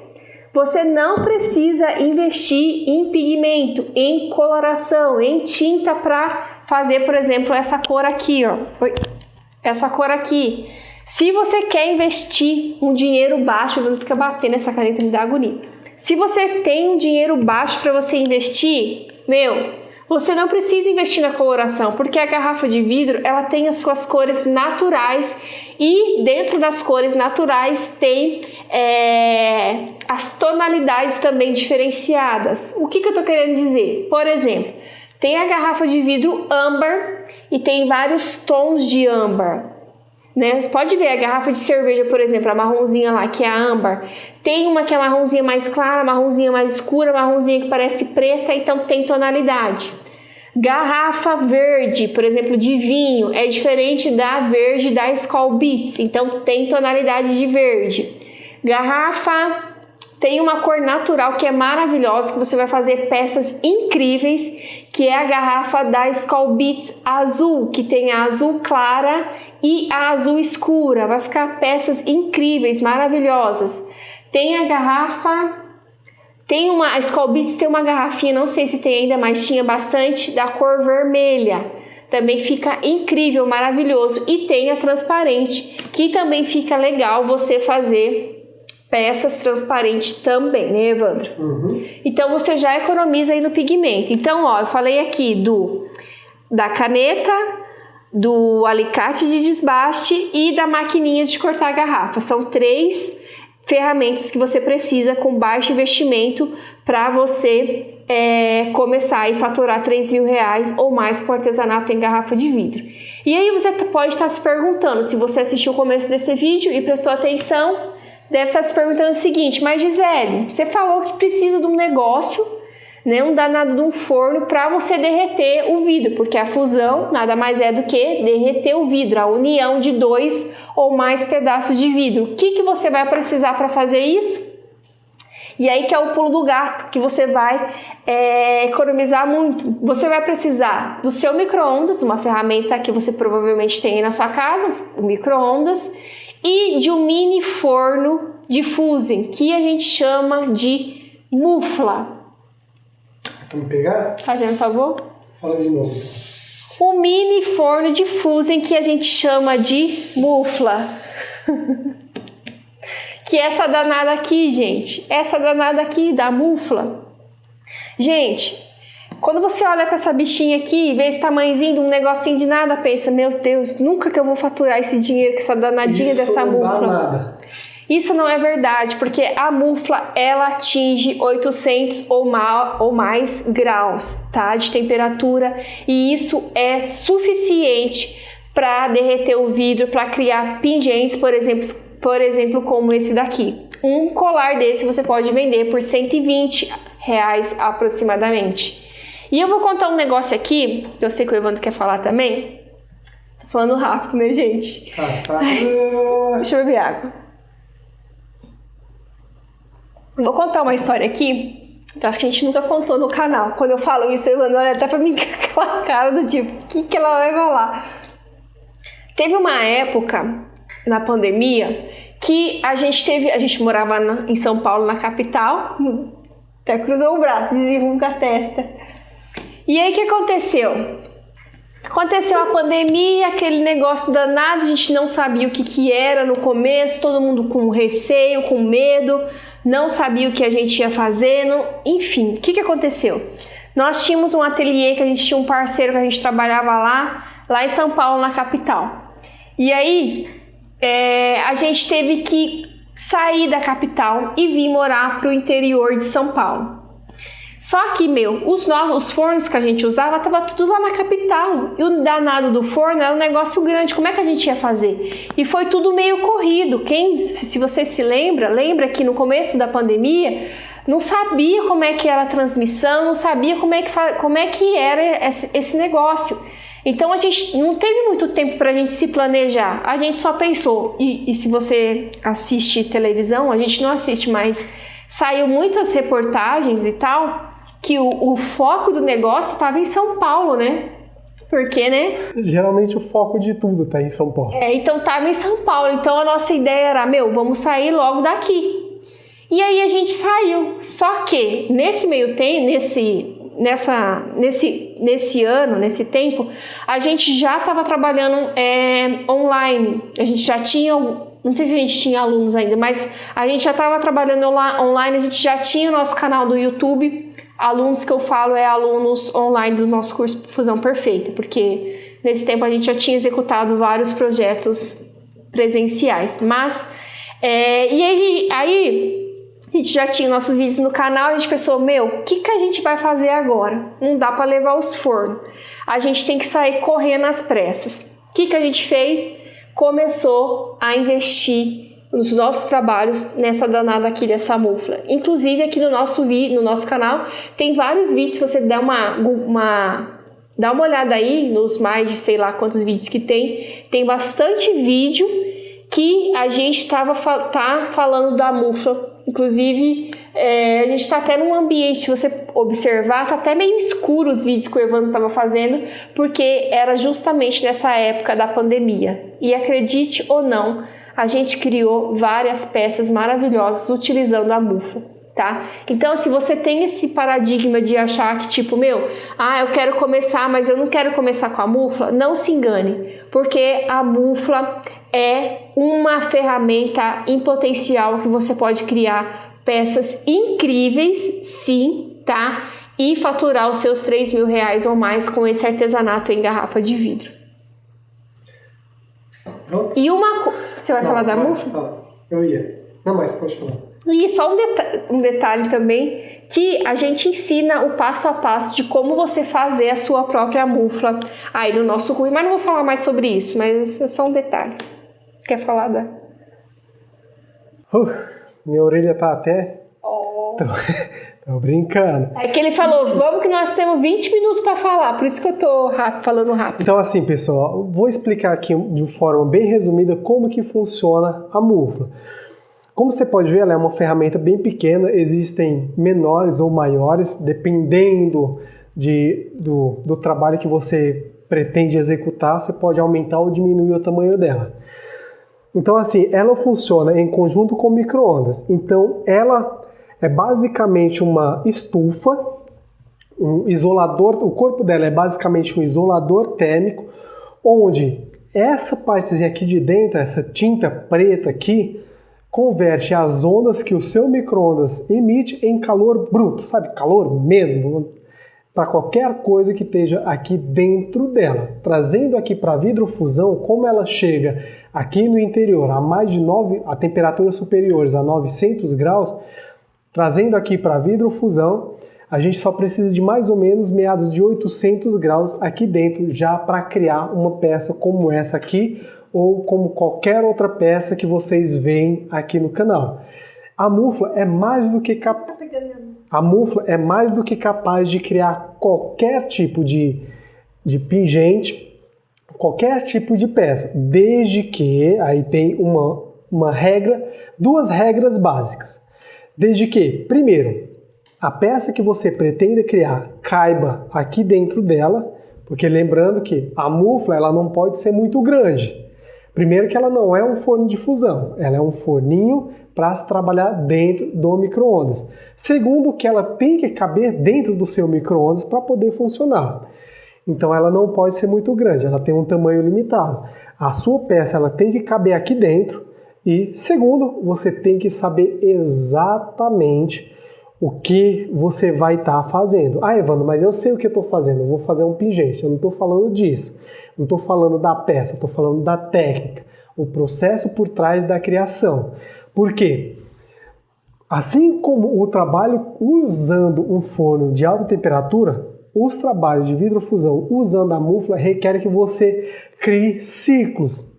Você não precisa investir em pigmento, em coloração, em tinta para fazer, por exemplo, essa cor aqui, ó. Essa cor aqui. Se você quer investir um dinheiro baixo, eu vou ficar batendo essa caneta, me dá agonia. Se você tem um dinheiro baixo para você investir, você não precisa investir na coloração, porque a garrafa de vidro ela tem as suas cores naturais e dentro das cores naturais tem as tonalidades também diferenciadas. O que eu estou querendo dizer? Por exemplo, tem a garrafa de vidro âmbar e tem vários tons de âmbar. Né? Você pode ver a garrafa de cerveja, por exemplo, a marronzinha lá, que é a âmbar. Tem uma que é a marronzinha mais clara, marronzinha mais escura, marronzinha que parece preta, então tem tonalidade. Garrafa verde, por exemplo, de vinho, é diferente da verde da Skol Beats, então tem tonalidade de verde. Garrafa tem uma cor natural que é maravilhosa, que você vai fazer peças incríveis, que é a garrafa da Skol Beats azul, que tem a azul clara e a azul escura. Vai ficar peças incríveis, maravilhosas. Tem a garrafa... a Skol Beats tem uma garrafinha, não sei se tem ainda, mas tinha bastante, da cor vermelha. Também fica incrível, maravilhoso. E tem a transparente, que também fica legal você fazer peças transparentes também, né, Evandro? Uhum. Então você já economiza aí no pigmento. Então, ó, eu falei aqui da caneta, do alicate de desbaste e da maquininha de cortar a garrafa. São 3 ferramentas que você precisa com baixo investimento para você começar e faturar R$3.000 ou mais com artesanato em garrafa de vidro. E aí você pode estar se perguntando, se você assistiu o começo desse vídeo e prestou atenção, deve estar se perguntando o seguinte: mas Gisele, você falou que precisa de um negócio, né, um danado de um forno para você derreter o vidro, porque a fusão nada mais é do que derreter o vidro, a união de 2 ou mais pedaços de vidro. O que você vai precisar para fazer isso? E aí que é o pulo do gato, que você vai economizar muito. Você vai precisar do seu micro-ondas, uma ferramenta que você provavelmente tem aí na sua casa, o micro-ondas, e de um mini forno de Fusen, que a gente chama de mufla. Vamos pegar? Fazendo favor? Fala de novo. O mini forno de Fusen, que a gente chama de mufla. Que é essa danada aqui, gente. Essa danada aqui da mufla. Gente, quando você olha para essa bichinha aqui, vê esse tamanhozinho de um negocinho de nada, pensa, meu Deus, nunca que eu vou faturar esse dinheiro com essa danadinha dessa mufla. Não dá nada. Isso não é verdade, porque a mufla, ela atinge 800 ou mais graus, tá, de temperatura, e isso é suficiente para derreter o vidro, para criar pingentes, por exemplo, como esse daqui. Um colar desse você pode vender por R$120 aproximadamente. E eu vou contar um negócio aqui, eu sei que o Evandro quer falar também. Tô falando rápido, né, gente? Tá. Deixa eu beber água. Vou contar uma história aqui, que eu acho que a gente nunca contou no canal. Quando eu falo isso, o Evandro olha até pra mim com aquela cara do tipo, o que ela vai falar? Teve uma época, na pandemia, que a gente morava em São Paulo, na capital, até cruzou o braço, desenrunca a testa. E aí o que aconteceu? Aconteceu a pandemia, aquele negócio danado, a gente não sabia o que era no começo, todo mundo com receio, com medo, não sabia o que a gente ia fazer, enfim, o que aconteceu? Nós tínhamos um ateliê que a gente tinha um parceiro que a gente trabalhava lá em São Paulo, na capital. E aí, a gente teve que sair da capital e vir morar para o interior de São Paulo. Só que, os fornos que a gente usava, tava tudo lá na capital. E o danado do forno era um negócio grande. Como é que a gente ia fazer? E foi tudo meio corrido. Se você se lembra que no começo da pandemia, não sabia como é que era a transmissão, não sabia como é que era esse negócio. Então a gente não teve muito tempo para a gente se planejar. A gente só pensou, e se você assiste televisão, a gente não assiste, mas saiu muitas reportagens e tal, que o foco do negócio estava em São Paulo, né? Porque, né? Geralmente o foco de tudo tá em São Paulo. Então estava em São Paulo. Então a nossa ideia era, vamos sair logo daqui. E aí a gente saiu. Só que nesse meio tempo, nesse tempo, a gente já estava trabalhando online. A gente já tinha, não sei se a gente tinha alunos ainda, mas a gente já estava trabalhando online, a gente já tinha o nosso canal do YouTube. Alunos que eu falo alunos online do nosso curso Fusão Perfeita, porque nesse tempo a gente já tinha executado vários projetos presenciais. Mas, aí a gente já tinha nossos vídeos no canal, a gente pensou, o que a gente vai fazer agora? Não dá para levar os fornos. A gente tem que sair correndo às pressas. O que a gente fez? Começou a investir nos nossos trabalhos nessa danada aqui dessa mufla. Inclusive aqui no nosso canal tem vários vídeos, se você der dá uma olhada aí nos mais de sei lá quantos vídeos que tem bastante vídeo que a gente tá falando da mufla. Inclusive, a gente está até num ambiente, se você observar, tá até meio escuro os vídeos que o Evandro estava fazendo, porque era justamente nessa época da pandemia. E acredite ou não, a gente criou várias peças maravilhosas utilizando a mufla, tá? Então, se você tem esse paradigma de achar que tipo, eu quero começar, mas eu não quero começar com a mufla, não se engane, porque a mufla é uma ferramenta em potencial que você pode criar peças incríveis, sim, tá? E faturar os seus R$3.000 ou mais com esse artesanato em garrafa de vidro. Pronto? E você vai falar da mufla? Fala. Eu ia. Não, mas pode falar. E só um detalhe também, que a gente ensina o passo a passo de como você fazer a sua própria mufla aí no nosso curso. Mas não vou falar mais sobre isso, mas é só um detalhe. Quer falar minha orelha tá até... Tô brincando. É que ele falou, vamos que nós temos 20 minutos para falar, por isso que eu tô falando rápido. Então assim, pessoal, vou explicar aqui de forma bem resumida como que funciona a mufla. Como você pode ver, ela é uma ferramenta bem pequena, existem menores ou maiores, dependendo do trabalho que você pretende executar, você pode aumentar ou diminuir o tamanho dela. Então assim, ela funciona em conjunto com micro-ondas. Então ela é basicamente uma estufa, um isolador, o corpo dela é basicamente um isolador térmico, onde essa partezinha aqui de dentro, essa tinta preta aqui, converte as ondas que o seu micro-ondas emite em calor bruto, sabe? Calor mesmo, para qualquer coisa que esteja aqui dentro dela. Trazendo aqui para a vidrofusão, como ela chega aqui no interior a temperaturas superiores a 900 graus, trazendo aqui para a vidrofusão, a gente só precisa de mais ou menos meados de 800 graus aqui dentro já para criar uma peça como essa aqui ou como qualquer outra peça que vocês veem aqui no canal. A mufla é mais do que capaz de criar qualquer tipo de pingente, qualquer tipo de peça, desde que, aí tem uma regra, duas regras básicas. Desde que, primeiro, a peça que você pretende criar caiba aqui dentro dela, porque lembrando que a mufla ela não pode ser muito grande. Primeiro que ela não é um forno de fusão, ela é um forninho para se trabalhar dentro do micro-ondas. Segundo que ela tem que caber dentro do seu micro-ondas para poder funcionar. Então ela não pode ser muito grande, ela tem um tamanho limitado. A sua peça ela tem que caber aqui dentro. E segundo, você tem que saber exatamente o que você vai estar fazendo. Ah, Evandro, mas eu sei o que eu estou fazendo, eu vou fazer um pingente, eu não estou falando disso. Não estou falando da peça, eu estou falando da técnica, o processo por trás da criação. Por quê? Assim como o trabalho usando um forno de alta temperatura, os trabalhos de vidrofusão usando a mufla requerem que você crie ciclos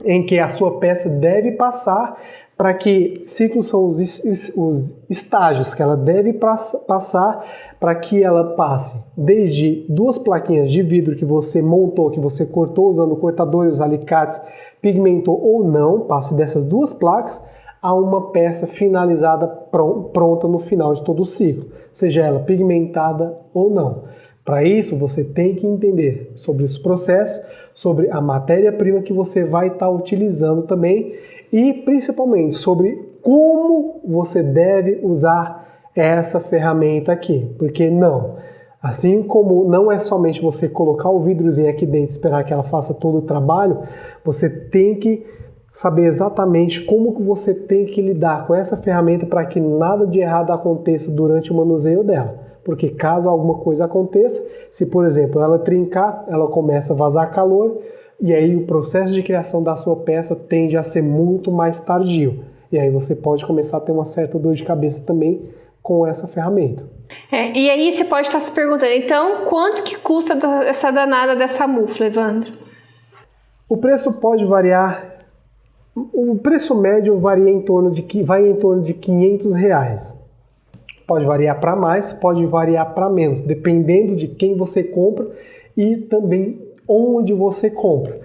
em que a sua peça deve passar, para que ciclos são os estágios que ela deve passar para que ela passe desde duas plaquinhas de vidro que você montou, que você cortou usando cortadores, alicates, pigmentou ou não, passe dessas duas placas a uma peça finalizada pronta no final de todo o ciclo, seja ela pigmentada ou não. Para isso, você tem que entender sobre os processos, sobre a matéria-prima que você vai estar utilizando também e principalmente sobre como você deve usar essa ferramenta aqui. Porque assim como não é somente você colocar o vidrozinho aqui dentro e esperar que ela faça todo o trabalho, você tem que saber exatamente como que você tem que lidar com essa ferramenta para que nada de errado aconteça durante o manuseio dela. Porque caso alguma coisa aconteça, se por exemplo ela trincar, ela começa a vazar calor e aí o processo de criação da sua peça tende a ser muito mais tardio. E aí você pode começar a ter uma certa dor de cabeça também com essa ferramenta. E aí você pode estar se perguntando, então quanto que custa essa danada dessa mufla, Evandro? O preço pode variar, o preço médio vai em torno de R$500. Pode variar para mais, pode variar para menos, dependendo de quem você compra e também onde você compra.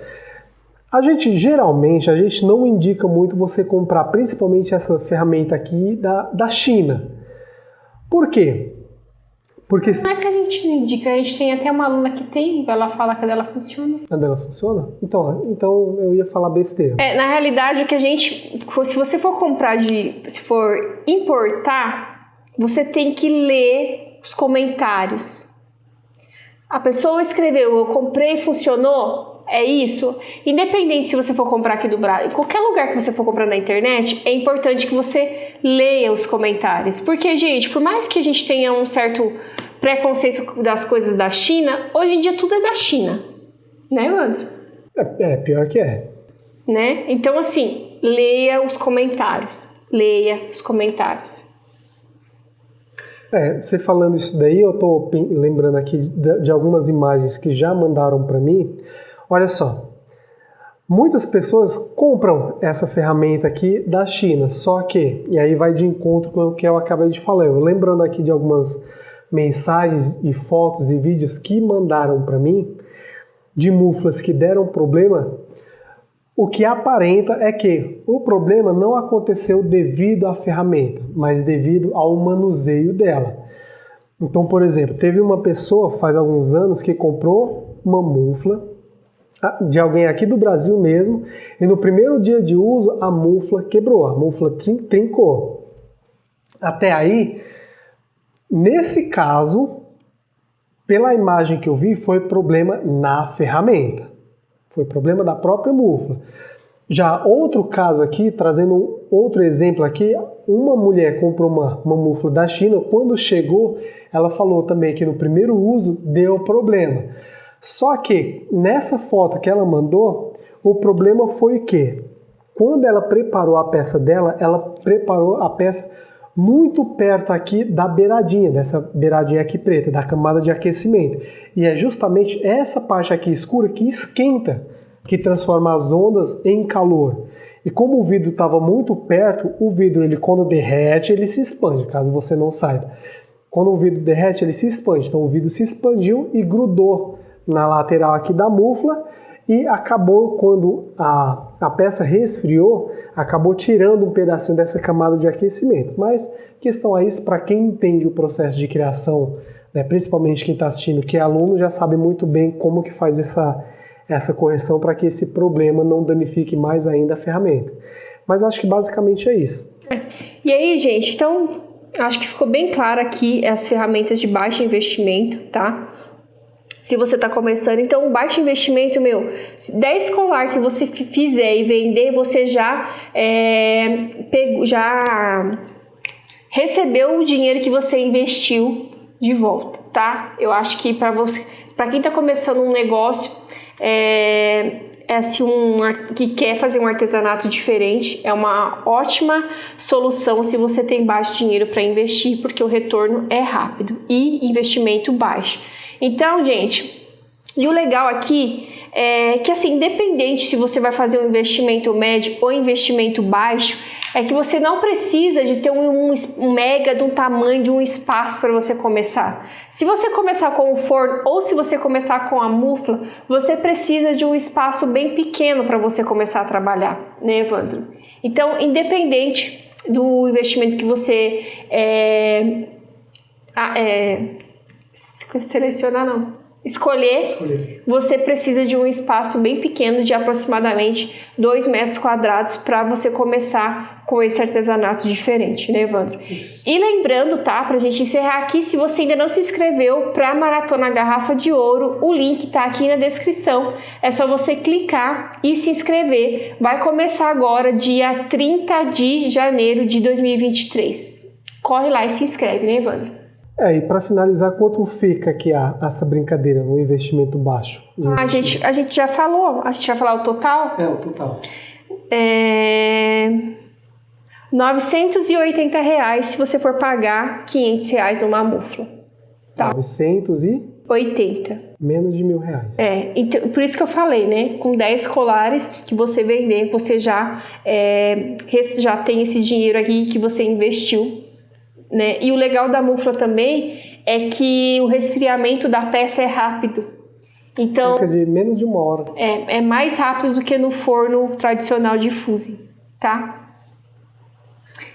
Geralmente, a gente não indica muito você comprar, principalmente essa ferramenta aqui da China. Por quê? Porque não é que a gente não indica, a gente tem até uma aluna que tem, ela fala que a dela funciona. A dela funciona? Então eu ia falar besteira. Na realidade, o que se você for se for importar, você tem que ler os comentários. A pessoa escreveu, eu comprei e funcionou, é isso. Independente se você for comprar aqui do Brasil, em qualquer lugar que você for comprar na internet, é importante que você leia os comentários. Porque, gente, por mais que a gente tenha um certo preconceito das coisas da China, hoje em dia tudo é da China. Né, André? Pior que é. Né? Então, assim, leia os comentários. Leia os comentários. Você falando isso daí, eu tô lembrando aqui de algumas imagens que já mandaram para mim. Olha só, Muitas pessoas compram essa ferramenta aqui da China, só que, e aí vai de encontro com o que eu acabei de falar, eu lembrando aqui de algumas mensagens e fotos e vídeos que mandaram para mim, de muflas que deram problema, o que aparenta é que o problema não aconteceu devido à ferramenta, mas devido ao manuseio dela. Então, por exemplo, teve uma pessoa faz alguns anos que comprou uma mufla de alguém aqui do Brasil mesmo, e no primeiro dia de uso a mufla quebrou, a mufla trincou. Até aí, nesse caso, pela imagem que eu vi, foi problema na ferramenta, foi problema da própria mufla. Já outro caso aqui, trazendo outro exemplo aqui, uma mulher comprou uma mufla da China, quando chegou, ela falou também que no primeiro uso deu problema. Só que nessa foto que ela mandou, o problema foi o quê? Quando ela preparou a peça dela, ela preparou a peça muito perto aqui da beiradinha, dessa beiradinha aqui preta, da camada de aquecimento. E é justamente essa parte aqui escura que esquenta, que transforma as ondas em calor. E como o vidro estava muito perto, o vidro, ele, quando derrete, ele se expande, caso você não saiba. Quando o vidro derrete, ele se expande. Então o vidro se expandiu e grudou na lateral aqui da mufla e acabou, quando a peça resfriou, acabou tirando um pedacinho dessa camada de aquecimento. Mas questão é isso, para quem entende o processo de criação, né, principalmente quem está assistindo que é aluno, já sabe muito bem como que faz essa correção para que esse problema não danifique mais ainda a ferramenta. Mas eu acho que basicamente é isso. E aí, gente, então, acho que ficou bem claro aqui as ferramentas de baixo investimento, tá? Se você está começando, então, baixo investimento, 10 colar que você fizer e vender, você já recebeu o dinheiro que você investiu de volta, tá? Eu acho que para quem está começando um negócio, que quer fazer um artesanato diferente, é uma ótima solução se você tem baixo dinheiro para investir, porque o retorno é rápido e investimento baixo. Então, gente, e o legal aqui é que, assim, independente se você vai fazer um investimento médio ou investimento baixo, é que você não precisa de ter um mega de um tamanho de um espaço para você começar. Se você começar com o forno ou se você começar com a mufla, você precisa de um espaço bem pequeno para você começar a trabalhar, né, Evandro? Então, independente do investimento que você escolher, você precisa de um espaço bem pequeno, de aproximadamente 2 metros quadrados, para você começar com esse artesanato diferente, né, Evandro? Isso. E lembrando, tá, pra gente encerrar aqui, se você ainda não se inscreveu pra Maratona Garrafa de Ouro, o link tá aqui na descrição, é só você clicar e se inscrever. Vai começar agora, dia 30 de janeiro de 2023. Corre lá e se inscreve, né, Evandro? E para finalizar, quanto fica aqui essa brincadeira, no investimento baixo? A gente já falou, a gente vai falar o total? O total. R$980 se você for pagar R$500 numa mufla. Tá? 980. Menos de R$1.000. Então, por isso que eu falei, né? Com 10 colares que você vender, você já tem esse dinheiro aqui que você investiu. Né? E o legal da mufla também é que o resfriamento da peça é rápido. Então, cerca de menos de 1 hora. É mais rápido do que no forno tradicional de fusing, tá?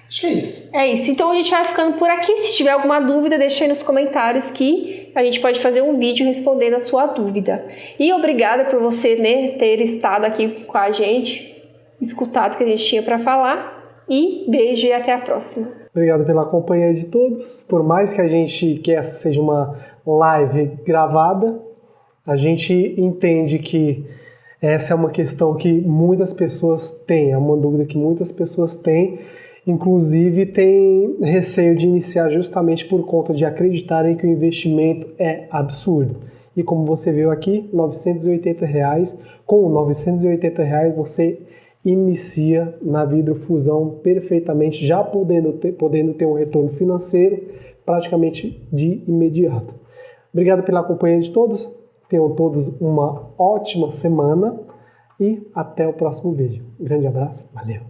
Acho que é isso. É isso. Então a gente vai ficando por aqui. Se tiver alguma dúvida, deixa aí nos comentários que a gente pode fazer um vídeo respondendo a sua dúvida. E obrigada por você, né, ter estado aqui com a gente, escutado o que a gente tinha para falar. E beijo e até a próxima. Obrigado pela companhia de todos. Por mais que essa seja uma live gravada, a gente entende que essa é uma questão que muitas pessoas têm, é uma dúvida que muitas pessoas têm, inclusive tem receio de iniciar justamente por conta de acreditarem que o investimento é absurdo. E como você viu aqui, R$980, com R$980 você inicia na vidrofusão perfeitamente, já podendo ter um retorno financeiro praticamente de imediato. Obrigado pela companhia de todos, tenham todos uma ótima semana e até o próximo vídeo. Um grande abraço, valeu!